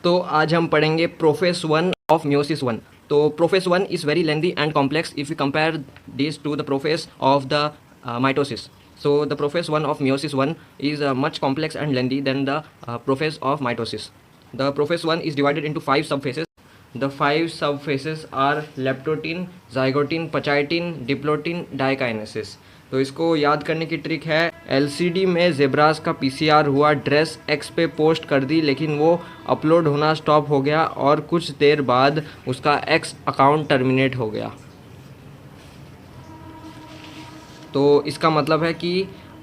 तो आज हम पढ़ेंगे prophase one of meiosis one. तो prophase one is very lengthy and complex if you compare this to the prophase of the mitosis. So the prophase 1 of meiosis 1 is much complex and lengthy than the prophase of mitosis. The prophase 1 is divided into 5 subphases. The 5 subphases are leptotin, zygotin, pachyotin, diplotin, dikinesis. तो इसको याद करने की trick है, LCD में zebras का PCR हुआ, dress x पे पोस्ट कर दी, लेकिन वो अपलोड होना स्टॉप हो गया और कुछ देर बाद उसका एक्स अकाउंट टर्मिनेट हो गया। तो इसका मतलब है कि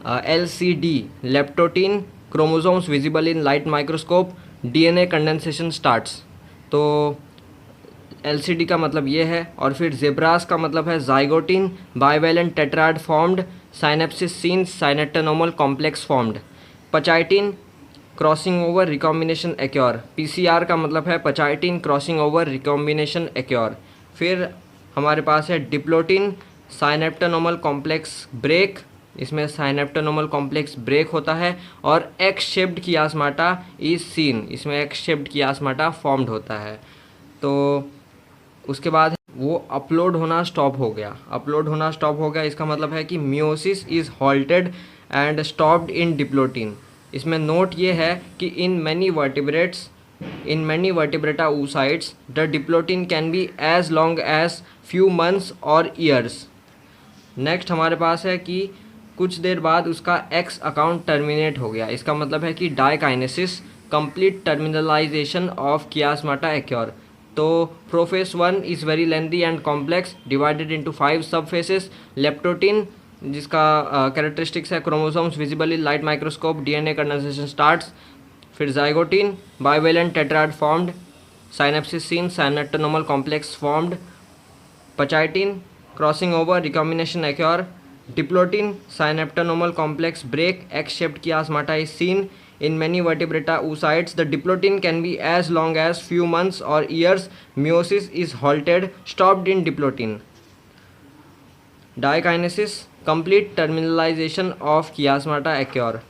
LCD leptotene chromosomes visible in light microscope, DNA condensation starts. तो LCD का मतलब ये है। और फिर जेब्रास का मतलब है zygotene bivalent tetrad formed, synapsis seen synaptonemal complex formed. Pachytene crossing over recombination occur. PCR का मतलब है pachytene crossing over recombination occur. फिर हमारे पास है डिप्लोटिन साइनेप्टोनोमल कॉम्प्लेक्स ब्रेक, इसमें साइनेप्टोनोमल कॉम्प्लेक्स ब्रेक होता है। और x shaped chiasmata is scene, इसमें एक्स शेप्ड कियास्माटा फॉर्म्ड होता है। तो उसके बाद वो अपलोड होना स्टॉप हो गया। अपलोड होना स्टॉप हो गया इसका मतलब है कि meiosis is halted and stopped in diplotene. इसमें नोट ये है कि in many vertebrata oocytes the diplotin can be as long as few months or years. Next हमारे पास है कि कुछ देर बाद उसका एक्स अकाउंट टर्मिनेट हो गया। इसका मतलब है कि diakinesis complete terminalisation of chiasmata occur. तो prophase one is very lengthy and complex divided into 5 sub phases. Leptotene जिसका कैरेक्टरिस्टिक्स है chromosomes visible in light microscope, DNA condensation starts. फिर zygotene bivalent tetrad formed, synapsis seen synaptonemal complex formed. Pachytene crossing over recombination occur. Diplotene synaptonemal complex break, X shaped chiasmata is seen in many vertebrata oocytes. The diplotin can be as long as few months or years. Meiosis is halted, stopped in diplotin. Dikinesis complete terminalization of chiasmata occur.